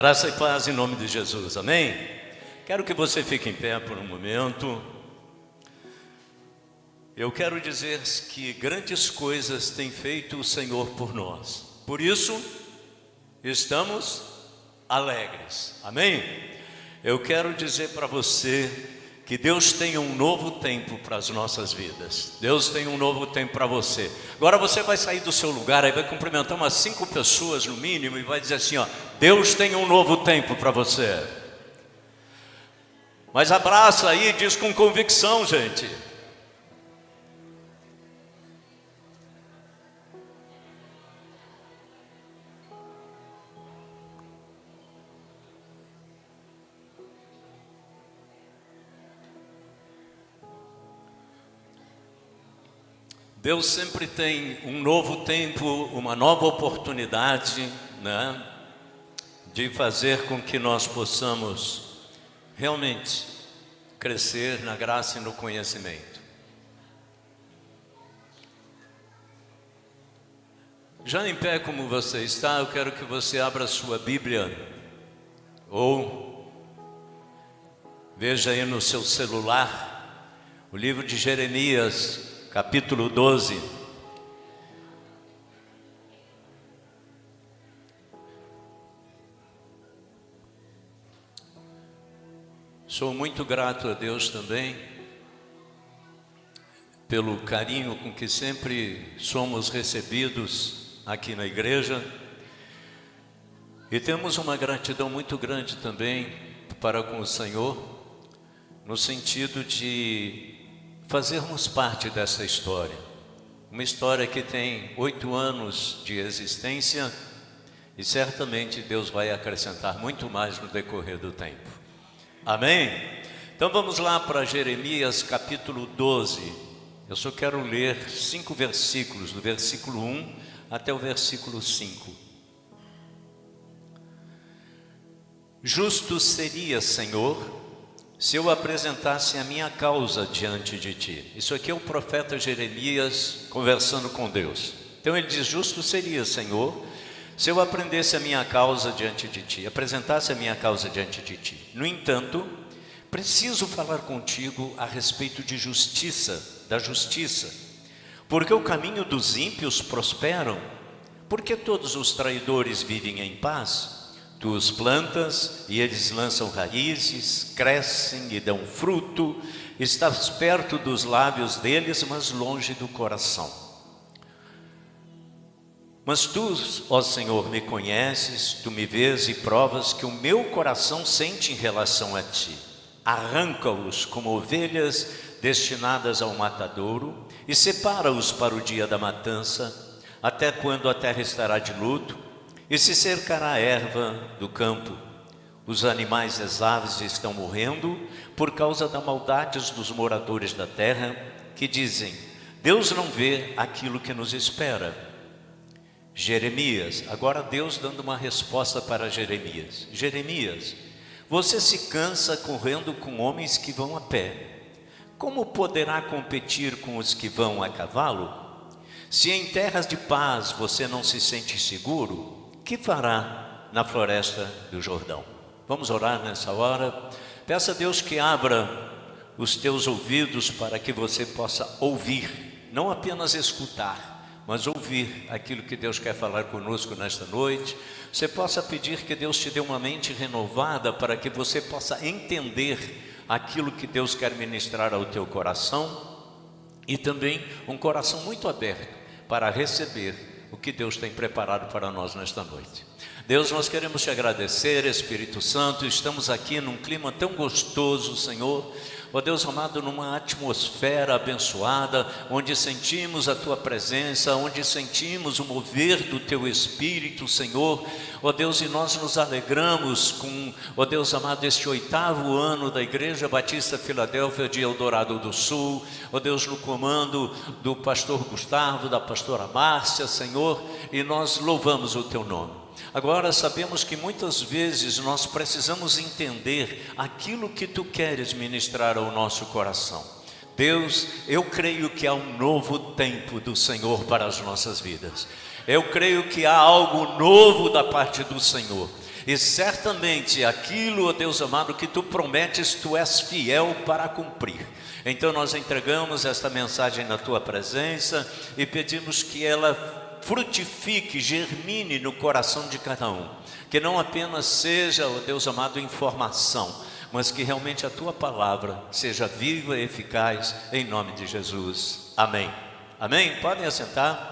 Graça e paz em nome de Jesus, amém? Quero que você fique em pé por um momento. Eu quero dizer que grandes coisas tem feito o Senhor por nós. Por isso, estamos alegres, amém? Eu quero dizer para você que Deus tem um novo tempo para as nossas vidas. Deus tem um novo tempo para você. Agora você vai sair do seu lugar, aí vai cumprimentar umas 5 pessoas no mínimo e vai dizer assim, ó: Deus tem um novo tempo para você. Mas abraça aí e diz com convicção, gente. Deus sempre tem um novo tempo, uma nova oportunidade, né, de fazer com que nós possamos realmente crescer na graça e no conhecimento. Já em pé como você está, eu quero que você abra a sua Bíblia ou veja aí no seu celular o livro de Jeremias, capítulo 12. Sou muito grato a Deus também pelo carinho com que sempre somos recebidos aqui na igreja. E temos uma gratidão muito grande também para com o Senhor, no sentido de fazermos parte dessa história. Uma história que tem 8 anos de existência e certamente Deus vai acrescentar muito mais no decorrer do tempo. Amém? Então vamos lá para Jeremias capítulo 12. Eu só quero ler 5 versículos, do versículo 1 até o versículo 5. Justo seria, Senhor, se eu apresentasse a minha causa diante de ti. Isso aqui é o profeta Jeremias conversando com Deus. Então ele diz: justo seria, Senhor, se eu aprendesse a minha causa diante de ti, apresentasse a minha causa diante de ti. No entanto, preciso falar contigo a respeito de justiça, da justiça. Porque o caminho dos ímpios prosperam, porque todos os traidores vivem em paz. Tu os plantas e eles lançam raízes, crescem e dão fruto. Estás perto dos lábios deles, mas longe do coração. Mas tu, ó Senhor, me conheces, tu me vês e provas que o meu coração sente em relação a ti. Arranca-os como ovelhas destinadas ao matadouro e separa-os para o dia da matança, até quando a terra estará de luto e se cercará a erva do campo. Os animais e as aves estão morrendo por causa das maldades dos moradores da terra, que dizem: Deus não vê aquilo que nos espera. Jeremias, agora Deus dando uma resposta para Jeremias. Jeremias, você se cansa correndo com homens que vão a pé. Como poderá competir com os que vão a cavalo? Se em terras de paz você não se sente seguro, que fará na floresta do Jordão? Vamos orar nessa hora. Peça a Deus que abra os teus ouvidos para que você possa ouvir, não apenas escutar, mas ouvir aquilo que Deus quer falar conosco nesta noite. Você possa pedir que Deus te dê uma mente renovada para que você possa entender aquilo que Deus quer ministrar ao teu coração e também um coração muito aberto para receber o que Deus tem preparado para nós nesta noite. Deus, nós queremos te agradecer, Espírito Santo. Estamos aqui num clima tão gostoso, Senhor. Ó Deus amado, numa atmosfera abençoada, onde sentimos a Tua presença, onde sentimos o mover do Teu Espírito, Senhor. Ó Deus, e nós nos alegramos com, ó Deus amado, este 8º ano da Igreja Batista Filadélfia de Eldorado do Sul. Ó Deus, no comando do pastor Gustavo, da pastora Márcia, Senhor, e nós louvamos o Teu nome. Agora sabemos que muitas vezes nós precisamos entender aquilo que Tu queres ministrar ao nosso coração. Deus, eu creio que há um novo tempo do Senhor para as nossas vidas. Eu creio que há algo novo da parte do Senhor. E certamente aquilo, ó Deus amado, que tu prometes, tu és fiel para cumprir. Então nós entregamos esta mensagem na tua presença e pedimos que ela frutifique, germine no coração de cada um. Que não apenas seja, ó Deus amado, informação, mas que realmente a tua palavra seja viva e eficaz, em nome de Jesus. Amém. Amém? Podem assentar.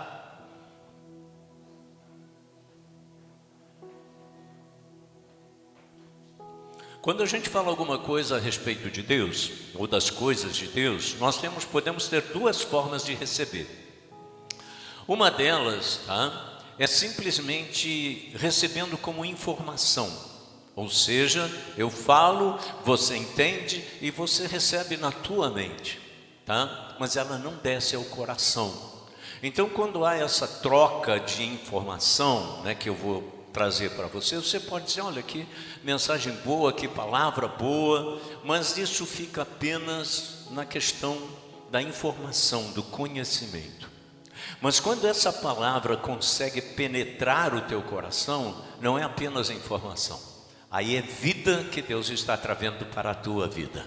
Quando a gente fala alguma coisa a respeito de Deus, ou das coisas de Deus, nós podemos ter duas formas de receber. Uma delas, é simplesmente recebendo como informação. Ou seja, eu falo, você entende e você recebe na tua mente, mas ela não desce ao coração. Então, quando há essa troca de informação, que eu vou trazer para você, você pode dizer, olha, que mensagem boa, que palavra boa, mas isso fica apenas na questão da informação, do conhecimento. Mas quando essa palavra consegue penetrar o teu coração, não é apenas informação, aí é vida que Deus está trazendo para a tua vida.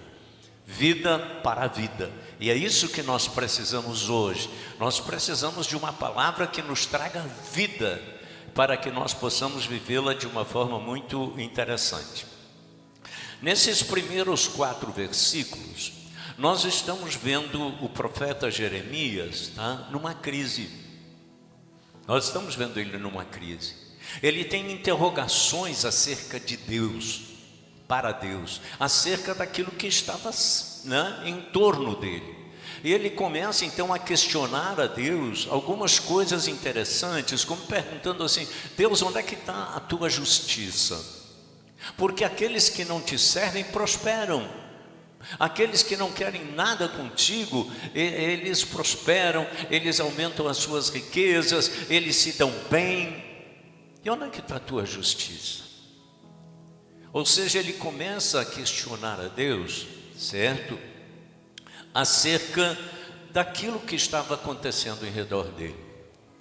Vida para a vida. E é isso que nós precisamos hoje. Nós precisamos de uma palavra que nos traga vida, para que nós possamos vivê-la de uma forma muito interessante. Nesses primeiros 4 versículos, nós estamos vendo o profeta Jeremias, numa crise. Nós estamos vendo ele numa crise. Ele tem interrogações acerca de Deus, para Deus, acerca daquilo que estava em torno dele. E ele começa então a questionar a Deus algumas coisas interessantes, como perguntando assim: Deus, onde é que está a tua justiça? Porque aqueles que não te servem prosperam, aqueles que não querem nada contigo, eles prosperam, eles aumentam as suas riquezas, eles se dão bem. E onde é que está a tua justiça? Ou seja, ele começa a questionar a Deus, certo? Acerca daquilo que estava acontecendo em redor dele.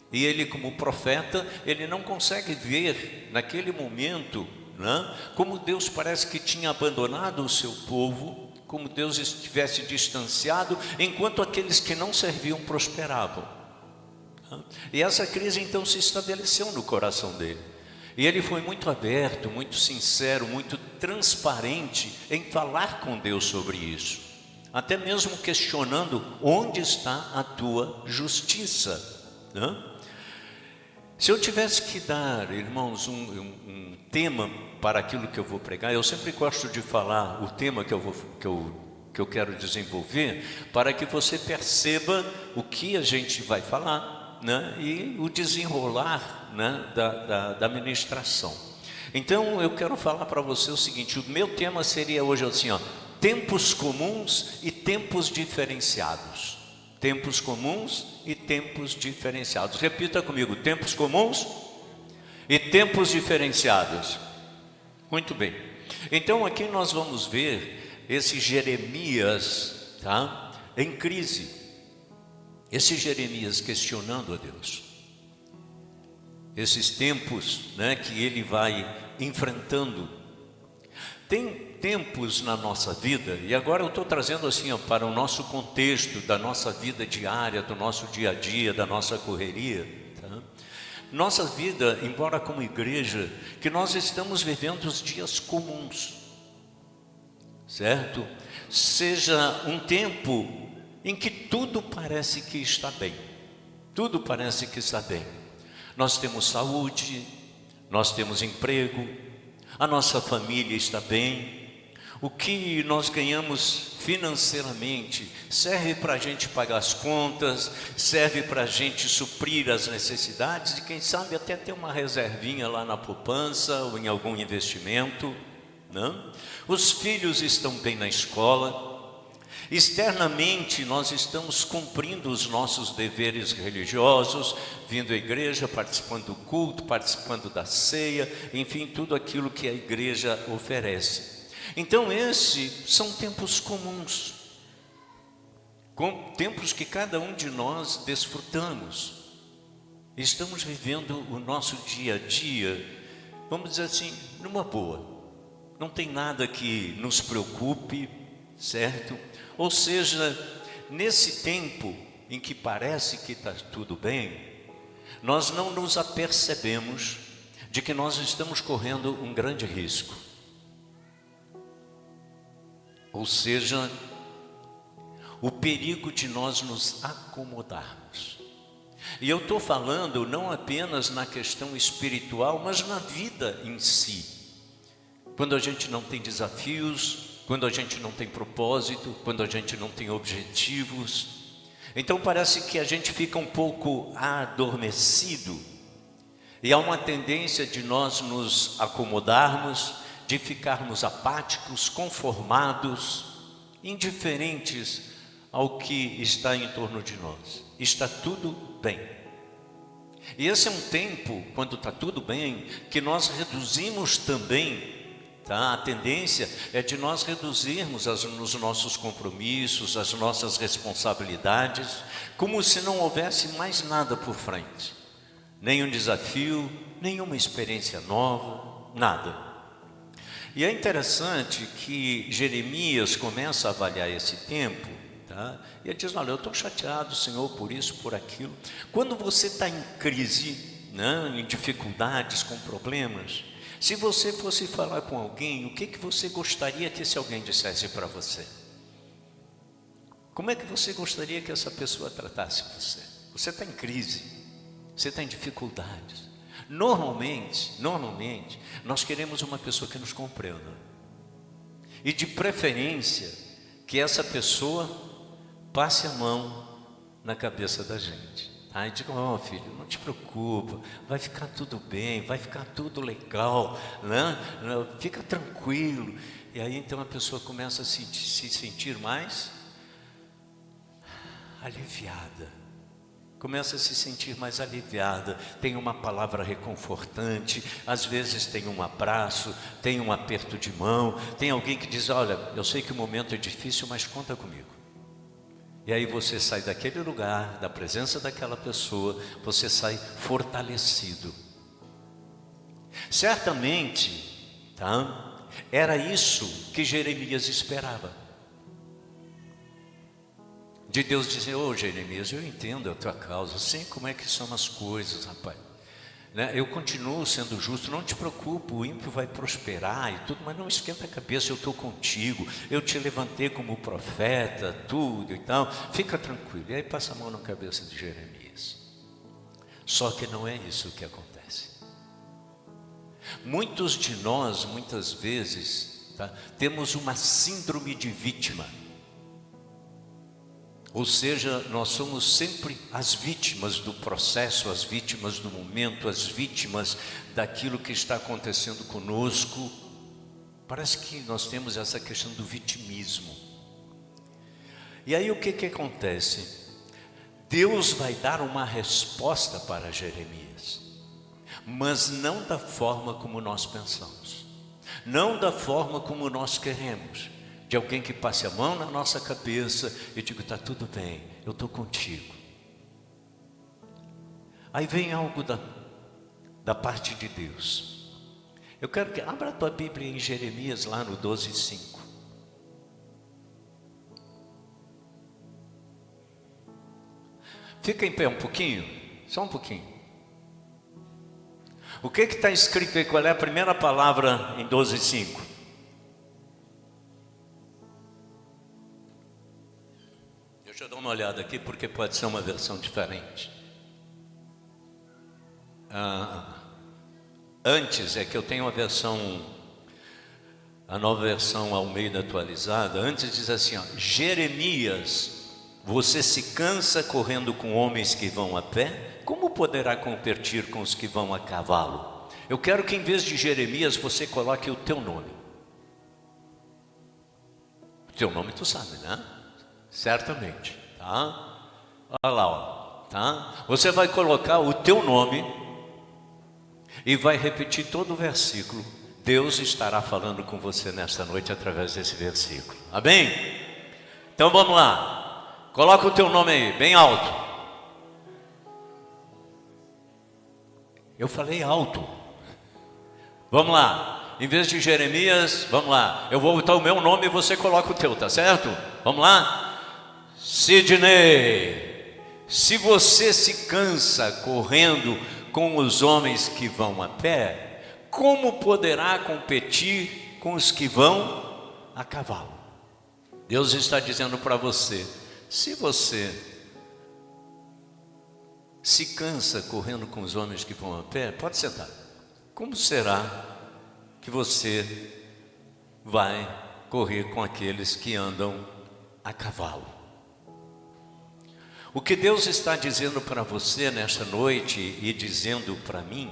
E ele, como profeta, ele não consegue ver naquele momento, como Deus parece que tinha abandonado o seu povo, como Deus estivesse distanciado, enquanto aqueles que não serviam prosperavam. E essa crise então se estabeleceu no coração dele. E ele foi muito aberto, muito sincero, muito transparente em falar com Deus sobre isso. Até mesmo questionando onde está a tua justiça. Se eu tivesse que dar, irmãos, um tema para aquilo que eu vou pregar, eu sempre gosto de falar o tema que eu quero desenvolver, para que você perceba o que a gente vai falar, e o desenrolar, da ministração. Então eu quero falar para você o seguinte: o meu tema seria hoje assim, tempos comuns e tempos diferenciados. Tempos comuns e tempos diferenciados. Repita comigo: tempos comuns e tempos diferenciados. Muito bem. Então aqui nós vamos ver esse Jeremias, em crise. Esse Jeremias questionando a Deus. Esses tempos, que ele vai enfrentando. Tem tempos na nossa vida, e agora eu estou trazendo assim para o nosso contexto, da nossa vida diária, do nosso dia a dia, da nossa correria. Nossa vida, embora como igreja, que nós estamos vivendo os dias comuns, certo? Seja um tempo em que tudo parece que está bem, tudo parece que está bem. Nós temos saúde, nós temos emprego, a nossa família está bem, o que nós ganhamos financeiramente serve para a gente pagar as contas, serve para a gente suprir as necessidades e quem sabe até ter uma reservinha lá na poupança ou em algum investimento, Os filhos estão bem na escola. Externamente nós estamos cumprindo os nossos deveres religiosos, vindo à igreja, participando do culto, participando da ceia, enfim, tudo aquilo que a igreja oferece. Então esses são tempos comuns, tempos que cada um de nós desfrutamos. Estamos vivendo o nosso dia a dia vamos dizer assim, numa boa. Não tem nada que nos preocupe, certo? Ou seja, nesse tempo em que parece que está tudo bem, nós não nos apercebemos de que nós estamos correndo um grande risco. Ou seja, o perigo de nós nos acomodarmos. E eu estou falando não apenas na questão espiritual, mas na vida em si. Quando a gente não tem desafios, quando a gente não tem propósito, quando a gente não tem objetivos, então parece que a gente fica um pouco adormecido. E há uma tendência de nós nos acomodarmos, de ficarmos apáticos, conformados, indiferentes ao que está em torno de nós. Está tudo bem. E esse é um tempo, quando está tudo bem, que nós reduzimos também, tá? A tendência é de nós reduzirmos os nossos compromissos, as nossas responsabilidades, como se não houvesse mais nada por frente. Nenhum desafio, nenhuma experiência nova, nada. E é interessante que Jeremias começa a avaliar esse tempo, tá? E ele diz, olha, eu estou chateado, Senhor, por isso, por aquilo. Quando você está em crise, né, em dificuldades, com problemas, se você fosse falar com alguém, o que você gostaria que esse alguém dissesse para você? Como é que você gostaria que essa pessoa tratasse você? Você está em crise. Você está em dificuldades. Normalmente, nós queremos uma pessoa que nos compreenda. E de preferência, que essa pessoa passe a mão na cabeça da gente. Tá? E diga, ó filho, não te preocupa, vai ficar tudo bem, vai ficar tudo legal, né? Fica tranquilo. E aí então a pessoa começa a se sentir mais aliviada. Começa a se sentir mais aliviada, tem uma palavra reconfortante, às vezes tem um abraço, tem um aperto de mão, tem alguém que diz, olha, eu sei que o momento é difícil, mas conta comigo. E aí você sai daquele lugar, da presença daquela pessoa, você sai fortalecido. Certamente, tá? Era isso que Jeremias esperava. De Deus dizer, ô Jeremias, eu entendo a tua causa, sei como é que são as coisas, rapaz, né? Eu continuo sendo justo, não te preocupa, o ímpio vai prosperar e tudo, mas não esquenta a cabeça, eu estou contigo, eu te levantei como profeta, tudo e tal, fica tranquilo. E aí passa a mão na cabeça de Jeremias. Só que não é isso que acontece. Muitos de nós, muitas vezes, tá, temos uma síndrome de vítima. Ou seja, nós somos sempre as vítimas do processo, as vítimas do momento, as vítimas daquilo que está acontecendo conosco. Parece que nós temos essa questão do vitimismo. E aí o que acontece? Deus vai dar uma resposta para Jeremias, mas não da forma como nós pensamos, não da forma como nós queremos. De alguém que passe a mão na nossa cabeça e diga, está tudo bem, eu estou contigo. Aí vem algo da parte de Deus. Eu quero que abra a tua Bíblia em Jeremias, lá no 12:5. Fica em pé um pouquinho, só um pouquinho. O que está escrito aí? Qual é a primeira palavra em 12:5? Deixa eu dar uma olhada aqui, porque pode ser uma versão diferente. Antes, é que eu tenho a nova versão Almeida atualizada. Antes diz assim, ó, Jeremias, você se cansa correndo com homens que vão a pé? Como poderá competir com os que vão a cavalo? Eu quero que em vez de Jeremias, você coloque o teu nome. O teu nome tu sabe, né? Certamente, tá? Olha lá, ó, tá? Você vai colocar o teu nome e vai repetir todo o versículo. Deus estará falando com você nesta noite através desse versículo. Amém? Então vamos lá. Coloca o teu nome aí, bem alto. Eu falei alto. Vamos lá. Em vez de Jeremias, vamos lá. Eu vou botar o meu nome e você coloca o teu, tá certo? Vamos lá? Sidney. Se você se cansa correndo com os homens que vão a pé, como poderá competir com os que vão a cavalo? Deus está dizendo para você: se você se cansa correndo com os homens que vão a pé, pode sentar. Como será que você vai correr com aqueles que andam a cavalo? O que Deus está dizendo para você nesta noite e dizendo para mim,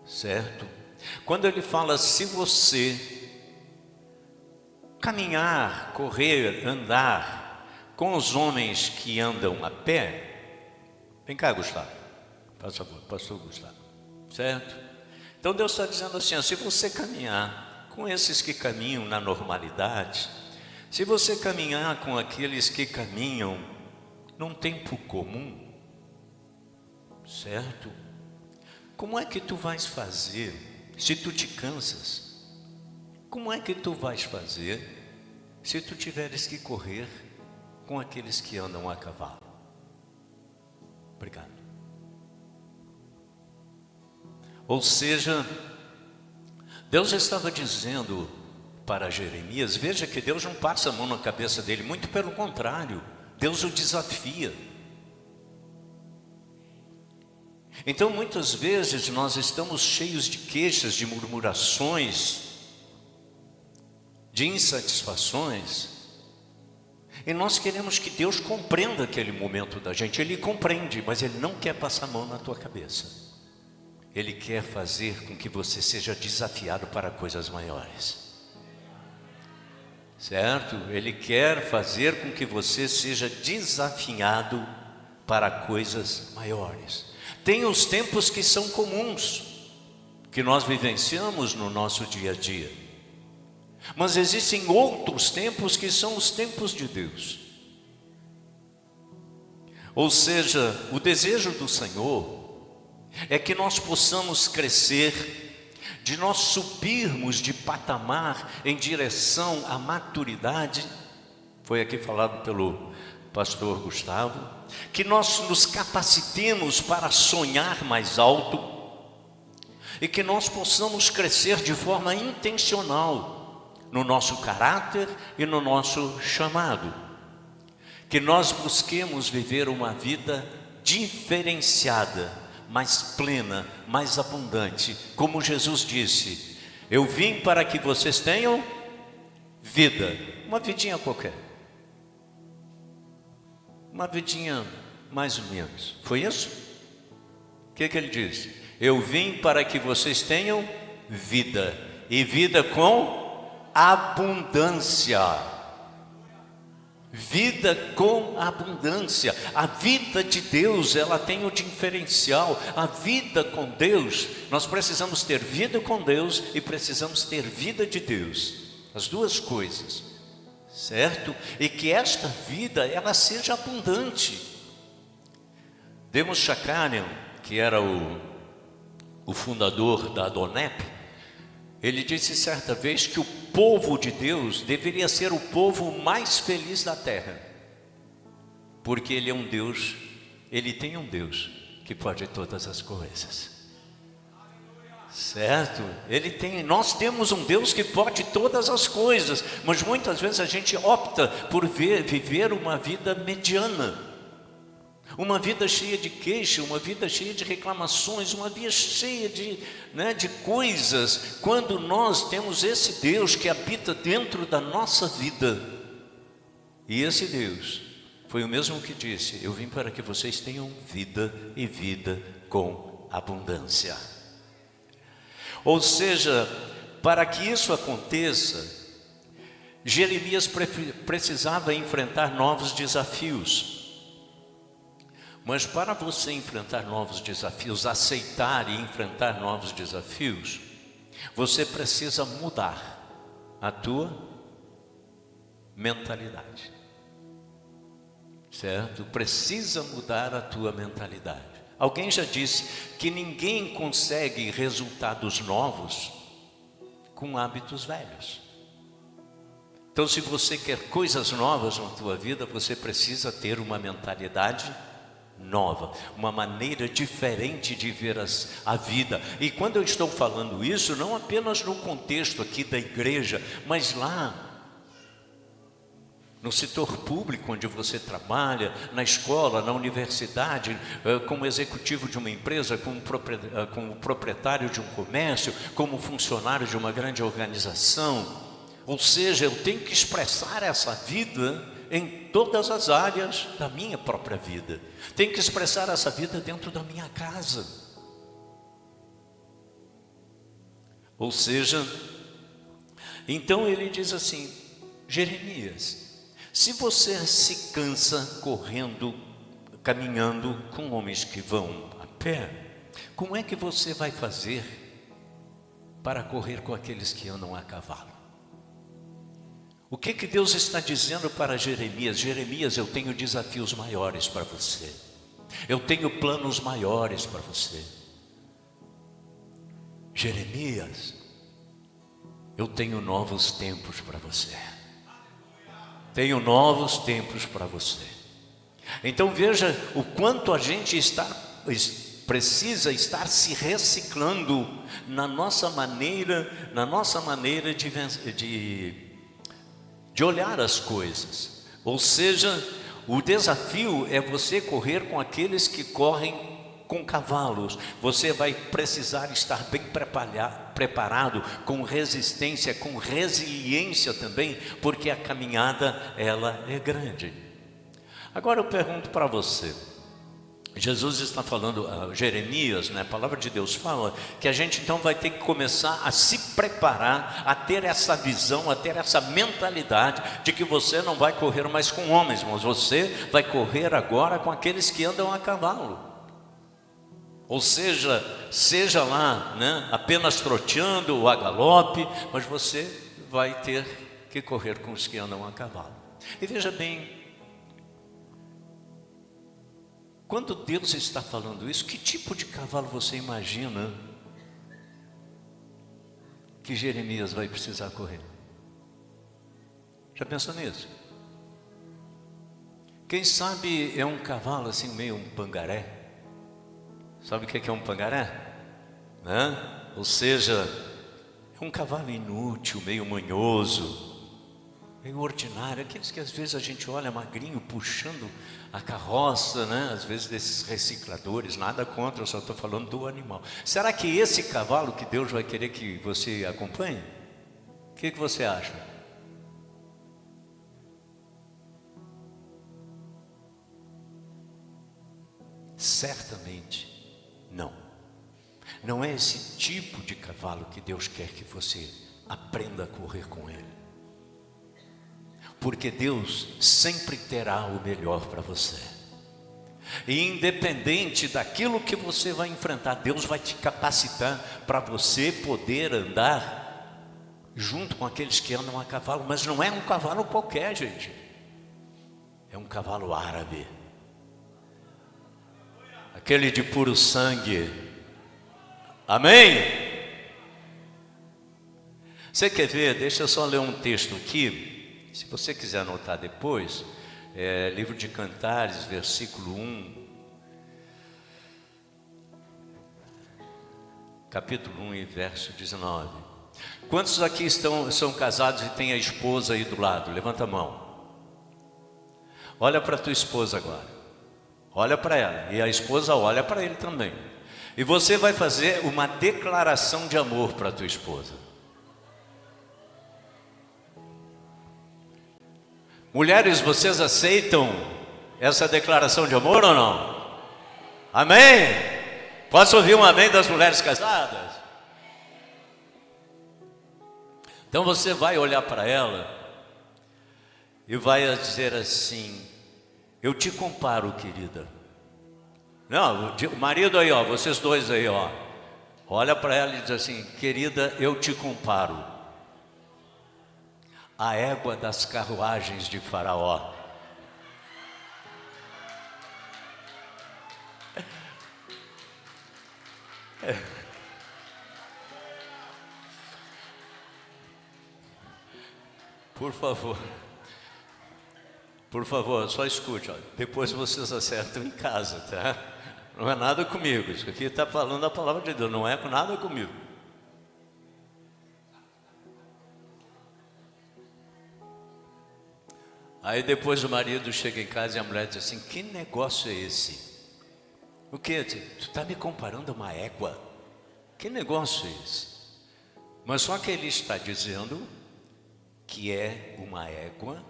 certo? Quando Ele fala, se você caminhar, correr, andar com os homens que andam a pé, vem cá, Gustavo, por favor, pastor Gustavo, certo? Então Deus está dizendo assim, ó, se você caminhar com esses que caminham na normalidade, se você caminhar com aqueles que caminham num tempo comum, certo? Como é que tu vais fazer se tu te cansas? Como é que tu vais fazer se tu tiveres que correr com aqueles que andam a cavalo? Obrigado. Ou seja, Deus estava dizendo para Jeremias, veja que Deus não passa a mão na cabeça dele, muito pelo contrário, Deus o desafia. Então muitas vezes nós estamos cheios de queixas, de murmurações, de insatisfações, e nós queremos que Deus compreenda aquele momento da gente. Ele compreende, mas Ele não quer passar a mão na tua cabeça. Ele quer fazer com que você seja desafiado para coisas maiores, certo? Ele quer fazer com que você seja desafiado para coisas maiores. Tem os tempos que são comuns, que nós vivenciamos no nosso dia a dia, mas existem outros tempos que são os tempos de Deus. Ou seja, o desejo do Senhor é que nós possamos crescer, de nós subirmos de patamar em direção à maturidade. Foi aqui falado pelo pastor Gustavo, que nós nos capacitemos para sonhar mais alto e que nós possamos crescer de forma intencional no nosso caráter e no nosso chamado, que nós busquemos viver uma vida diferenciada, mais plena, mais abundante, como Jesus disse: eu vim para que vocês tenham vida, uma vidinha qualquer, uma vidinha mais ou menos, foi isso? O que ele disse? Eu vim para que vocês tenham vida, e vida com abundância. Vida com abundância. A vida de Deus, ela tem o diferencial. A vida com Deus, nós precisamos ter vida com Deus e precisamos ter vida de Deus, as duas coisas, certo? E que esta vida, ela seja abundante. Demos Shakarian, que era o fundador da Adonep, ele disse certa vez que o povo de Deus deveria ser o povo mais feliz da terra, porque Ele é um Deus, Ele tem um Deus que pode todas as coisas, certo? Nós temos um Deus que pode todas as coisas, mas muitas vezes a gente opta por viver uma vida mediana, uma vida cheia de queixa, uma vida cheia de reclamações, uma vida cheia de coisas, quando nós temos esse Deus que habita dentro da nossa vida. E esse Deus foi o mesmo que disse: eu vim para que vocês tenham vida e vida com abundância. Ou seja, para que isso aconteça, Jeremias precisava enfrentar novos desafios. Mas para você enfrentar novos desafios, aceitar e enfrentar novos desafios, você precisa mudar a tua mentalidade, certo? Precisa mudar a tua mentalidade. Alguém já disse que ninguém consegue resultados novos com hábitos velhos. Então, se você quer coisas novas na tua vida, você precisa ter uma mentalidade nova, uma maneira diferente de ver a vida. E quando eu estou falando isso, não apenas no contexto aqui da igreja, mas lá no setor público onde você trabalha, na escola, na universidade, como executivo de uma empresa, como proprietário de um comércio, como funcionário de uma grande organização. Ou seja, eu tenho que expressar essa vida em todas as áreas da minha própria vida. Tenho que expressar essa vida dentro da minha casa. Ou seja, então ele diz assim: Jeremias, se você se cansa correndo, caminhando com homens que vão a pé, como é que você vai fazer para correr com aqueles que andam a cavalo? O que Deus está dizendo para Jeremias? Jeremias, eu tenho desafios maiores para você. Eu tenho planos maiores para você. Jeremias, eu tenho novos tempos para você. Tenho novos tempos para você. Então veja o quanto a gente precisa estar se reciclando na nossa maneira de olhar as coisas. Ou seja, o desafio é você correr com aqueles que correm com cavalos. Você vai precisar estar bem preparado, com resistência, com resiliência também, porque a caminhada ela é grande. Agora eu pergunto para você, Jesus está falando, Jeremias, né? A palavra de Deus fala que a gente então vai ter que começar a se preparar, a ter essa visão, a ter essa mentalidade de que você não vai correr mais com homens, mas você vai correr agora com aqueles que andam a cavalo. Ou seja, seja lá, né, apenas troteando ou a galope, mas você vai ter que correr com os que andam a cavalo. E veja bem, quando Deus está falando isso, que tipo de cavalo você imagina que Jeremias vai precisar correr? Já pensou nisso? Quem sabe é um cavalo assim, meio um pangaré. Sabe o que é um pangaré? Né? Ou seja, é um cavalo inútil, meio manhoso, meio ordinário, aqueles que às vezes a gente olha magrinho puxando a carroça, né? Às vezes desses recicladores, nada contra, eu só estou falando do animal. Será que esse cavalo que Deus vai querer que você acompanhe? O que você acha? Certamente não. Não é esse tipo de cavalo que Deus quer que você aprenda a correr com ele. Porque Deus sempre terá o melhor para você. E independente daquilo que você vai enfrentar, Deus vai te capacitar para você poder andar junto com aqueles que andam a cavalo. Mas não é um cavalo qualquer, gente. É um cavalo árabe. Aquele de puro sangue. Amém? Você quer ver? Deixa eu só ler um texto aqui. Se você quiser anotar depois, livro de Cantares, versículo 1, capítulo 1 e verso 19. Quantos aqui são casados e têm a esposa aí do lado? Levanta a mão. Olha para a tua esposa agora. Olha para ela. E a esposa olha para ele também. E você vai fazer uma declaração de amor para a tua esposa. Mulheres, vocês aceitam essa declaração de amor ou não? Amém? Posso ouvir um amém das mulheres casadas? Então você vai olhar para ela e vai dizer assim: eu te comparo, querida. Não, o marido aí, ó, vocês dois aí, ó, olha para ela e diz assim: querida, eu te comparo a égua das carruagens de Faraó. Por favor, só escute, ó. Depois vocês acertam em casa, tá? Não é nada comigo, isso aqui está falando a palavra de Deus, não é nada comigo. Aí depois o marido chega em casa e a mulher diz assim: que negócio é esse? O que? Tu está me comparando a uma égua? Que negócio é esse? Mas só que ele está dizendo que é uma égua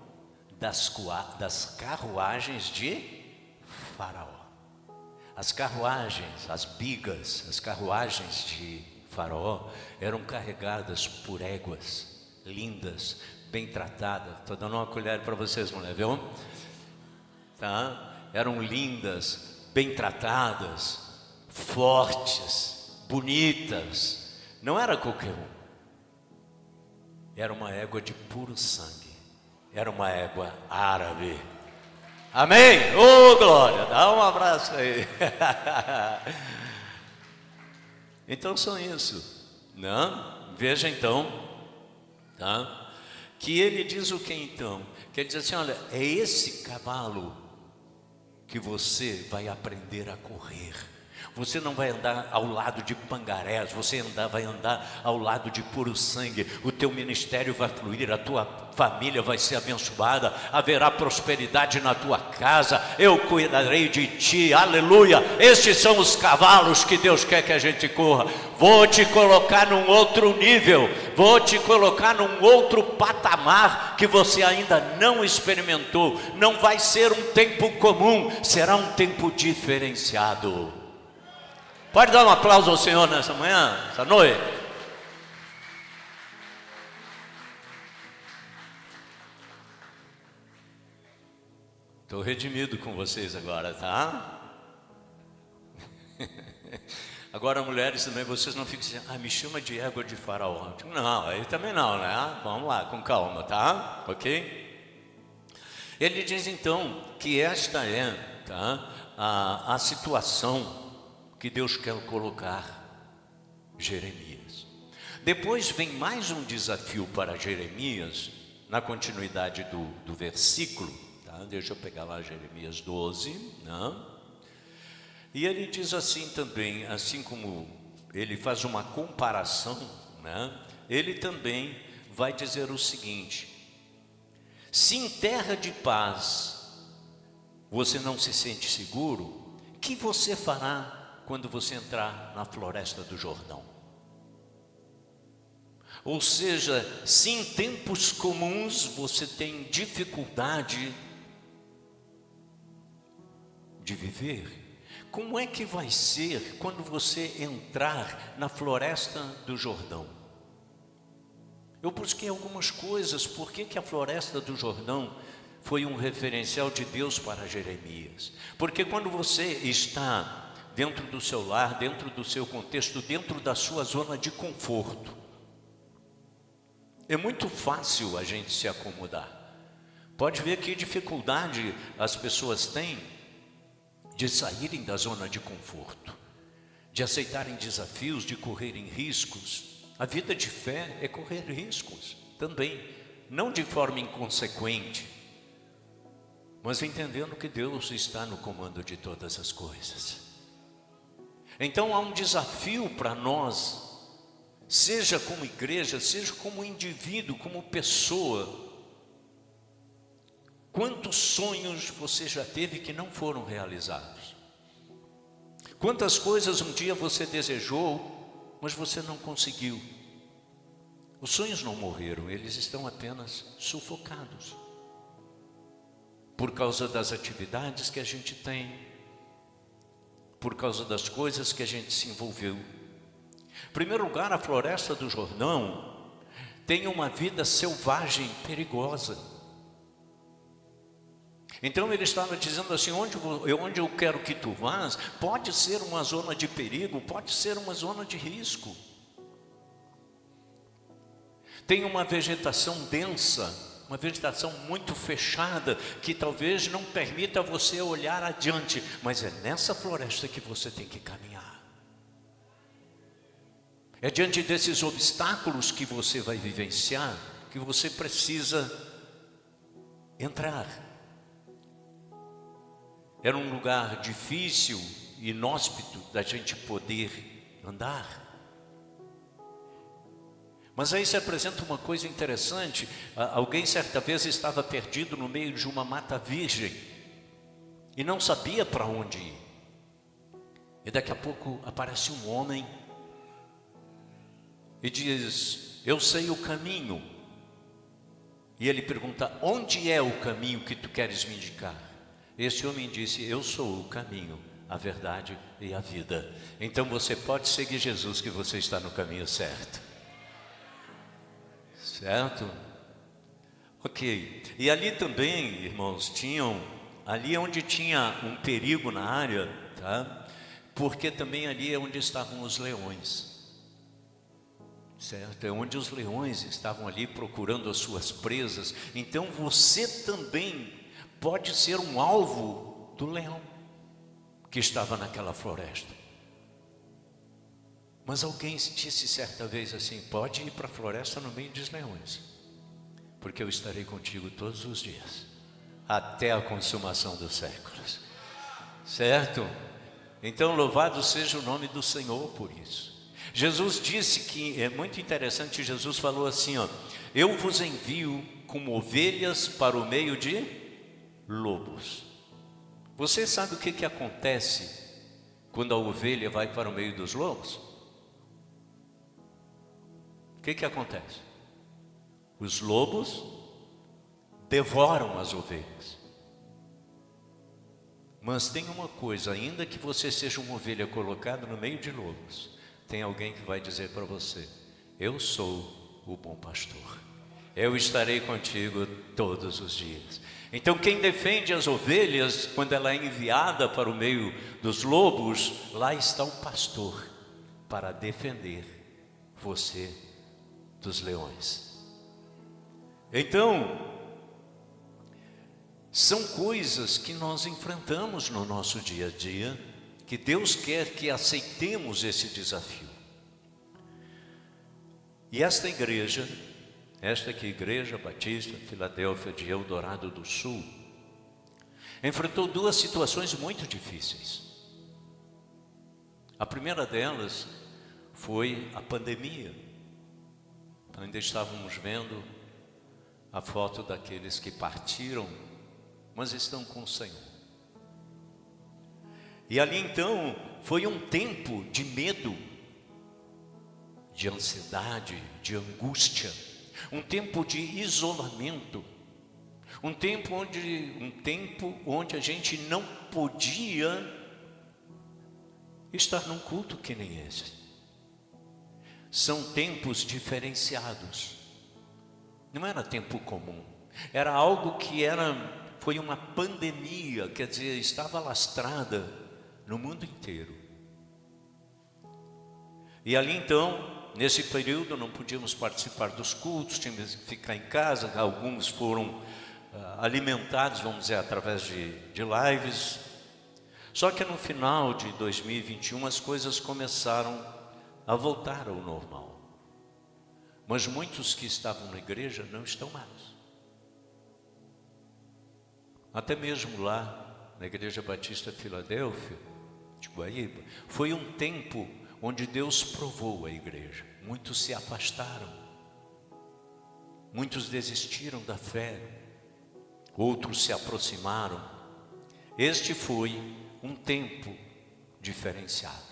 das carruagens de Faraó. As carruagens, as bigas, as carruagens de Faraó eram carregadas por éguas lindas, bem tratadas. Estou dando uma colher para vocês, mulher, viu? Tá? Eram lindas, bem tratadas, fortes, bonitas. Não era qualquer um. Era uma égua de puro sangue. Era uma égua árabe. Amém? Ô, glória! Dá um abraço aí. Então são isso, não? Veja então, tá? Que ele diz o que então? Que ele diz assim: olha, é esse cavalo que você vai aprender a correr. Você não vai andar ao lado de pangarés, você vai andar ao lado de puro sangue. O teu ministério vai fluir, a tua família vai ser abençoada, haverá prosperidade na tua casa, eu cuidarei de ti, aleluia. Estes são os cavalos que Deus quer que a gente corra. Vou te colocar num outro nível, vou te colocar num outro patamar que você ainda não experimentou. Não vai ser um tempo comum, será um tempo diferenciado. Pode dar um aplauso ao Senhor nessa manhã, essa noite? Estou redimido com vocês agora, tá? Agora, mulheres também, vocês não ficam assim: me chama de égua de Faraó. Não, aí também não, né? Vamos lá, com calma, tá? Ok? Ele diz então que esta é, tá, a situação que Deus quer colocar Jeremias. Depois vem mais um desafio para Jeremias, na continuidade do versículo, tá? Deixa eu pegar lá Jeremias 12, né? E ele diz assim também, assim como ele faz uma comparação, né? Ele também vai dizer o seguinte: se em terra de paz você não se sente seguro, o que você fará quando você entrar na floresta do Jordão? Ou seja, se em tempos comuns você tem dificuldade de viver, como é que vai ser quando você entrar na floresta do Jordão? Eu busquei algumas coisas. Por que a floresta do Jordão foi um referencial de Deus para Jeremias? Porque quando você está dentro do seu lar, dentro do seu contexto, dentro da sua zona de conforto, é muito fácil a gente se acomodar. Pode ver que dificuldade as pessoas têm de saírem da zona de conforto, de aceitarem desafios, de correrem riscos. A vida de fé é correr riscos também, não de forma inconsequente, mas entendendo que Deus está no comando de todas as coisas. Então há um desafio para nós, seja como igreja, seja como indivíduo, como pessoa. Quantos sonhos você já teve que não foram realizados? Quantas coisas um dia você desejou, mas você não conseguiu? Os sonhos não morreram, eles estão apenas sufocados por causa das atividades que a gente tem, por causa das coisas que a gente se envolveu. Em primeiro lugar, a floresta do Jordão tem uma vida selvagem, perigosa. Então ele estava dizendo assim: onde eu quero que tu vás, pode ser uma zona de perigo, pode ser uma zona de risco. Tem uma vegetação densa, uma vegetação muito fechada, que talvez não permita você olhar adiante, mas é nessa floresta que você tem que caminhar. É diante desses obstáculos que você vai vivenciar que você precisa entrar. Era um lugar difícil, inóspito da gente poder andar. Mas aí se apresenta uma coisa interessante. Alguém certa vez estava perdido no meio de uma mata virgem e não sabia para onde ir. E daqui a pouco aparece um homem e diz: eu sei o caminho. E ele pergunta: onde é o caminho que tu queres me indicar? Esse homem disse: eu sou o caminho, a verdade e a vida. Então você pode seguir Jesus, que você está no caminho certo. Certo? Ok. E ali também, irmãos, ali onde tinha um perigo na área, tá? Porque também ali é onde estavam os leões. Certo? É onde os leões estavam ali procurando as suas presas. Então você também pode ser um alvo do leão que estava naquela floresta. Mas alguém disse certa vez assim: pode ir para a floresta no meio dos leões, porque eu estarei contigo todos os dias, até a consumação dos séculos. Certo? Então louvado seja o nome do Senhor por isso. Jesus disse que, é muito interessante, Jesus falou assim, ó: eu vos envio como ovelhas para o meio de lobos. Você sabe o que acontece quando a ovelha vai para o meio dos lobos? O que acontece? Os lobos devoram as ovelhas. Mas tem uma coisa: ainda que você seja uma ovelha colocada no meio de lobos, tem alguém que vai dizer para você: eu sou o bom pastor, eu estarei contigo todos os dias. Então quem defende as ovelhas, quando ela é enviada para o meio dos lobos, lá está o pastor para defender você dos leões. Então, são coisas que nós enfrentamos no nosso dia a dia, que Deus quer que aceitemos esse desafio. E esta igreja, Igreja Batista Filadélfia de Eldorado do Sul, enfrentou duas situações muito difíceis. A primeira delas foi a pandemia. Ainda estávamos vendo a foto daqueles que partiram, mas estão com o Senhor. E ali então foi um tempo de medo, de ansiedade, de angústia, um tempo de isolamento, um tempo onde a gente não podia estar num culto que nem esse. São tempos diferenciados. Não era tempo comum, era algo que foi uma pandemia, quer dizer, estava alastrada no mundo inteiro. E ali então, nesse período, não podíamos participar dos cultos, tínhamos que ficar em casa. Alguns foram alimentados, vamos dizer, através de lives. Só que no final de 2021 as coisas começaram a voltar ao normal. Mas muitos que estavam na igreja não estão mais. Até mesmo lá na Igreja Batista Filadélfia de Guaíba, foi um tempo onde Deus provou a igreja. Muitos se afastaram, muitos desistiram da fé, outros se aproximaram. Este foi um tempo diferenciado.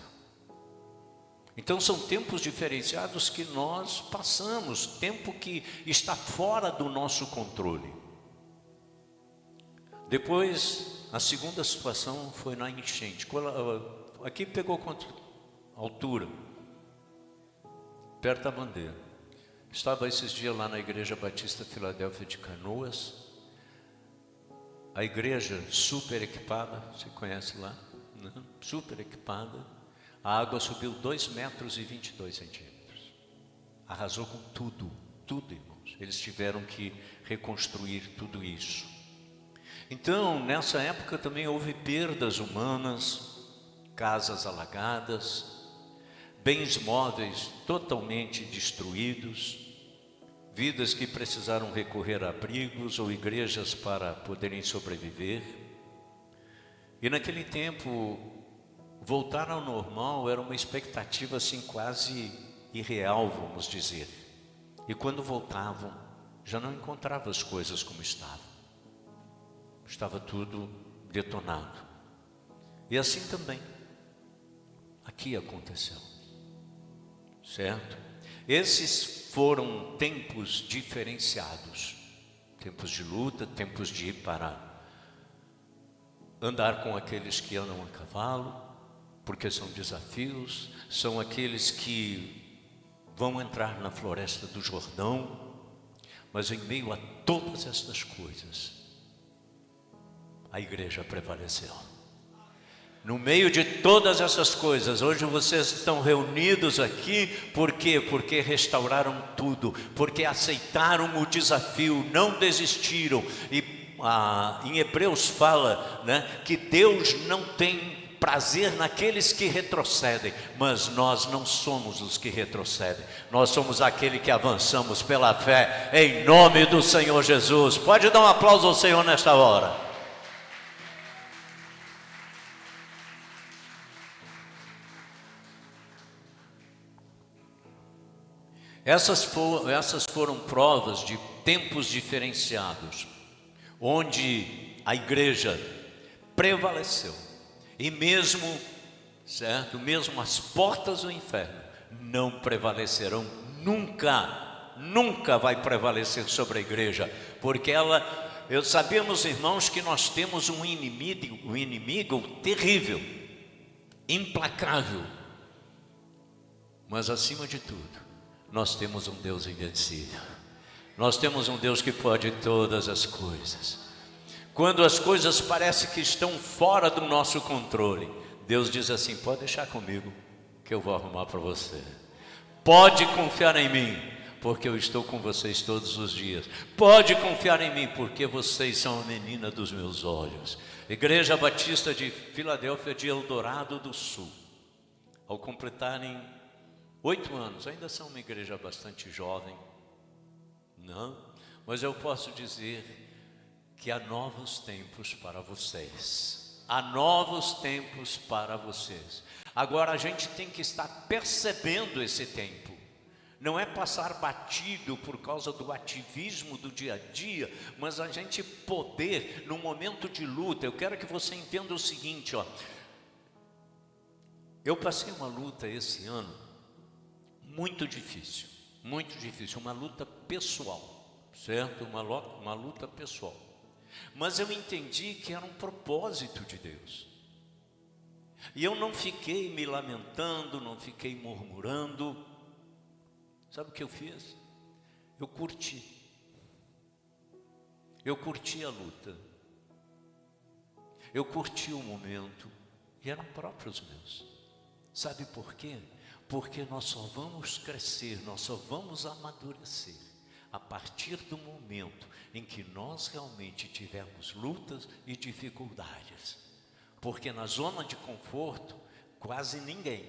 Então são tempos diferenciados que nós passamos, tempo que está fora do nosso controle. Depois, a segunda situação foi na enchente. Aqui pegou quanto altura? Perto da bandeira. Estava esses dias lá na Igreja Batista Filadélfia de Canoas. A igreja super equipada, você conhece lá? Não? Super equipada. A água subiu 2,22 metros. Arrasou com tudo, irmãos. Eles tiveram que reconstruir tudo isso. Então, nessa época também houve perdas humanas, casas alagadas. bens móveis totalmente destruídos, vidas que precisaram recorrer a abrigos ou igrejas para poderem sobreviver. E naquele tempo, voltar ao normal era uma expectativa assim quase irreal, vamos dizer. E quando voltavam, já não encontravam as coisas como estavam. Estava tudo detonado. E assim também aqui aconteceu, certo? Esses foram tempos diferenciados, tempos de luta, tempos de ir para andar com aqueles que andam a cavalo, porque são desafios, são aqueles que vão entrar na floresta do Jordão, mas em meio a todas estas coisas, a igreja prevaleceu. No meio de todas essas coisas, hoje vocês estão reunidos aqui, por quê? Porque restauraram tudo, porque aceitaram o desafio, não desistiram. E em Hebreus fala, né, que Deus não tem prazer naqueles que retrocedem, mas nós não somos os que retrocedem, nós somos aquele que avançamos pela fé, em nome do Senhor Jesus. Pode dar um aplauso ao Senhor nesta hora. Essas foram provas de tempos diferenciados, onde a igreja prevaleceu. E mesmo, certo, mesmo as portas do inferno não prevalecerão nunca, nunca vai prevalecer sobre a igreja, porque sabemos, irmãos, que nós temos um inimigo terrível, implacável, mas acima de tudo, nós temos um Deus invencível. Nós temos um Deus que pode todas as coisas. Quando as coisas parecem que estão fora do nosso controle, Deus diz assim: pode deixar comigo, que eu vou arrumar para você. Pode confiar em mim, porque eu estou com vocês todos os dias. Pode confiar em mim, porque vocês são a menina dos meus olhos. Igreja Batista de Filadélfia de Eldorado do Sul, ao completarem 8 anos, ainda são uma igreja bastante jovem, não? Mas eu posso dizer que há novos tempos para vocês. Há novos tempos para vocês. Agora a gente tem que estar percebendo esse tempo. Não é passar batido por causa do ativismo do dia a dia, mas a gente poder, num momento de luta. Eu quero que você entenda o seguinte, ó. Eu passei uma luta esse ano muito difícil, uma luta pessoal, certo? Uma luta pessoal. Mas eu entendi que era um propósito de Deus. E eu não fiquei me lamentando, não fiquei murmurando. Sabe o que eu fiz? Eu curti a luta. Eu curti o momento. E eram próprios meus. Sabe por quê? Porque nós só vamos crescer, nós só vamos amadurecer a partir do momento em que nós realmente tivermos lutas e dificuldades. Porque na zona de conforto, quase ninguém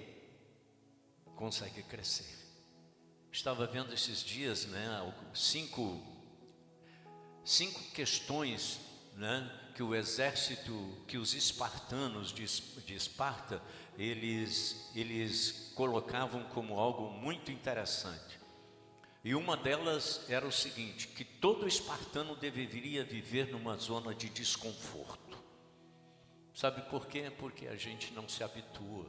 consegue crescer. Estava vendo esses dias, né, cinco questões, né, que o exército, que os espartanos de Esparta, eles colocavam como algo muito interessante. E uma delas era o seguinte, que todo espartano deveria viver numa zona de desconforto. Sabe por quê? Porque a gente não se habitua.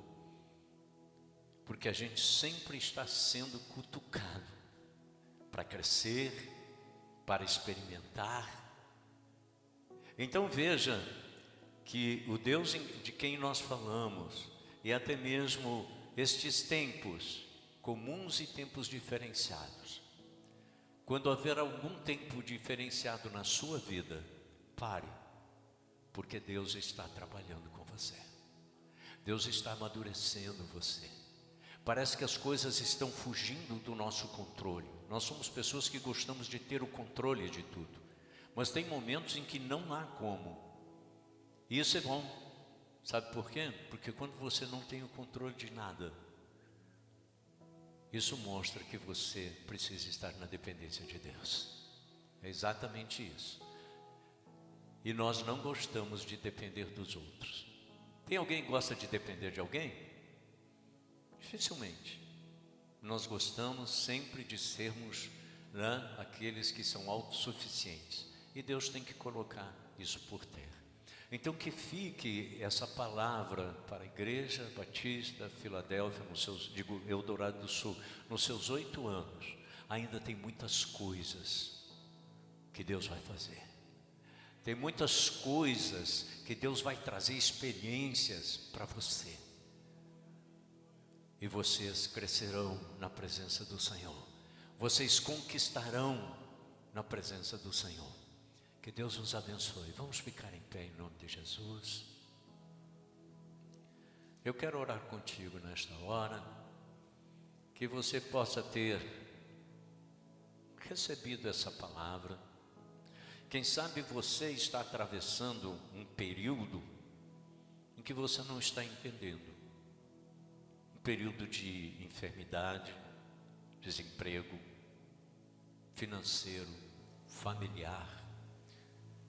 Porque a gente sempre está sendo cutucado para crescer, para experimentar. Então veja que o Deus de quem nós falamos, e até mesmo estes tempos comuns e tempos diferenciados, quando houver algum tempo diferenciado na sua vida, pare, porque Deus está trabalhando com você. Deus está amadurecendo você. Parece que as coisas estão fugindo do nosso controle. Nós somos pessoas que gostamos de ter o controle de tudo, mas tem momentos em que não há como. E isso é bom. Sabe por quê? Porque quando você não tem o controle de nada, isso mostra que você precisa estar na dependência de Deus. É exatamente isso. E nós não gostamos de depender dos outros. Tem alguém que gosta de depender de alguém? Dificilmente. Nós gostamos sempre de sermos, né, aqueles que são autossuficientes. E Deus tem que colocar isso por terra. Então que fique essa palavra para a Igreja Batista Filadélfia, Eldorado do Sul, nos seus 8 anos. Ainda tem muitas coisas que Deus vai fazer. Tem muitas coisas que Deus vai trazer, experiências para você. E vocês crescerão na presença do Senhor. Vocês conquistarão na presença do Senhor. Que Deus nos abençoe. Vamos ficar em pé em nome de Jesus. Eu quero orar contigo nesta hora, que você possa ter recebido essa palavra. Quem sabe você está atravessando um período em que você não está entendendo. Um período de enfermidade, desemprego, financeiro, familiar.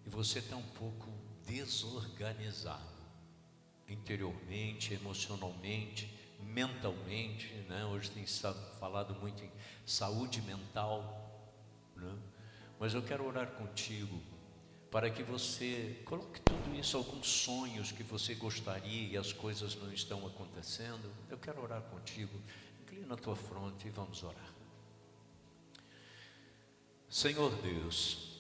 E você está um pouco desorganizado, interiormente, emocionalmente, mentalmente, né? Hoje tem falado muito em saúde mental, né? Mas eu quero orar contigo, para que você coloque tudo isso, alguns sonhos que você gostaria e as coisas não estão acontecendo. Eu quero orar contigo. Inclina a tua fronte e vamos orar. Senhor Deus,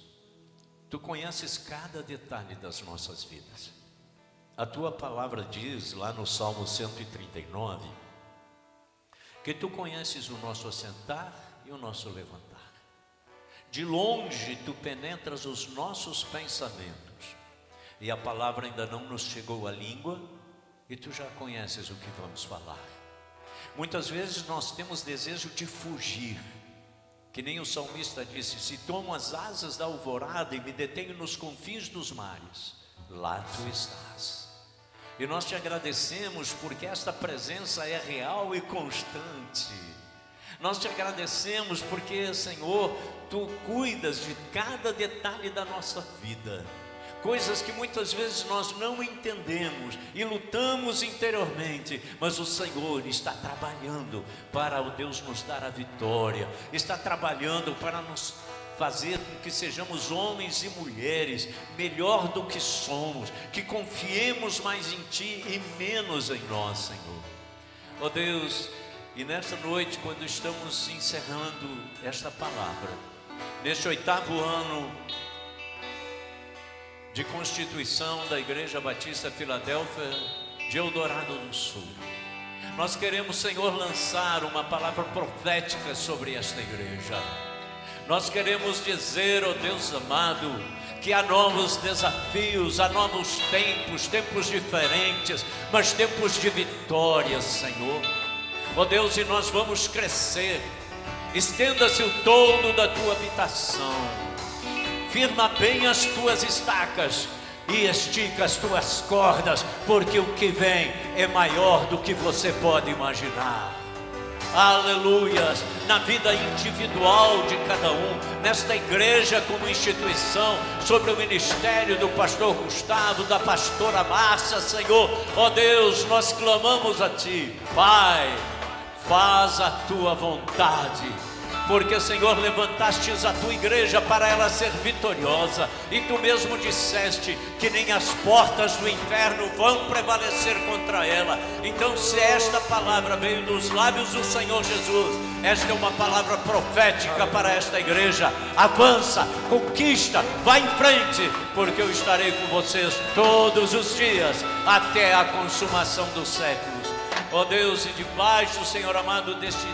Tu conheces cada detalhe das nossas vidas. A Tua palavra diz lá no Salmo 139, que Tu conheces o nosso assentar e o nosso levantar. De longe Tu penetras os nossos pensamentos, e a palavra ainda não nos chegou à língua, e Tu já conheces o que vamos falar. Muitas vezes nós temos desejo de fugir, que nem o salmista disse: se tomo as asas da alvorada e me detenho nos confins dos mares, lá Tu estás. E nós Te agradecemos porque esta presença é real e constante. Nós Te agradecemos porque, Senhor, Tu cuidas de cada detalhe da nossa vida. Coisas que muitas vezes nós não entendemos e lutamos interiormente, mas o Senhor está trabalhando para, o Deus, nos dar a vitória. Está trabalhando para nos fazer com que sejamos homens e mulheres melhor do que somos, que confiemos mais em Ti e menos em nós, Senhor. Ó Deus, e nesta noite, quando estamos encerrando esta palavra, neste 8º ano de constituição da Igreja Batista Filadélfia de Eldorado do Sul, nós queremos, Senhor, lançar uma palavra profética sobre esta igreja. Nós queremos dizer, ó Deus amado, que há novos desafios, há novos tempos, tempos diferentes, mas tempos de vitória, Senhor. Ó Deus, e nós vamos crescer. Estenda-se o toldo da Tua habitação. Firma bem as Tuas estacas e estica as Tuas cordas, porque o que vem é maior do que você pode imaginar. Aleluias! Na vida individual de cada um, nesta igreja como instituição, sobre o ministério do pastor Gustavo, da pastora Márcia, Senhor, ó Deus, nós clamamos a Ti, Pai, faz a Tua vontade. Porque, Senhor, levantastes a Tua igreja para ela ser vitoriosa, e Tu mesmo disseste que nem as portas do inferno vão prevalecer contra ela. Então, se esta palavra veio dos lábios do Senhor Jesus, esta é uma palavra profética para esta igreja. Avança, conquista, vai em frente, porque eu estarei com vocês todos os dias, até a consumação dos séculos. Ó Deus, e debaixo, Senhor amado, deste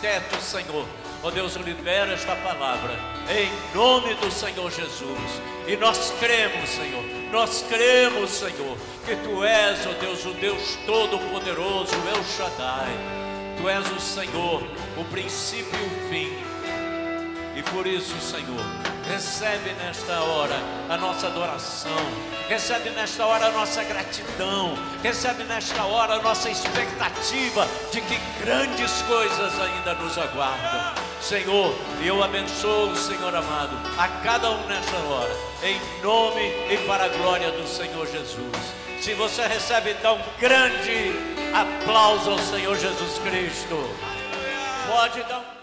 teto, Senhor, ó Deus, libera esta palavra em nome do Senhor Jesus. E nós cremos, Senhor, que Tu és, ó Deus, o Deus Todo-Poderoso, o El Shaddai. Tu és o Senhor, o princípio e o fim. E por isso, Senhor, recebe nesta hora a nossa adoração, recebe nesta hora a nossa gratidão, recebe nesta hora a nossa expectativa de que grandes coisas ainda nos aguardam. Senhor, eu abençoo, Senhor amado, a cada um nesta hora, em nome e para a glória do Senhor Jesus. Se você recebe então grande aplauso ao Senhor Jesus Cristo, pode dar um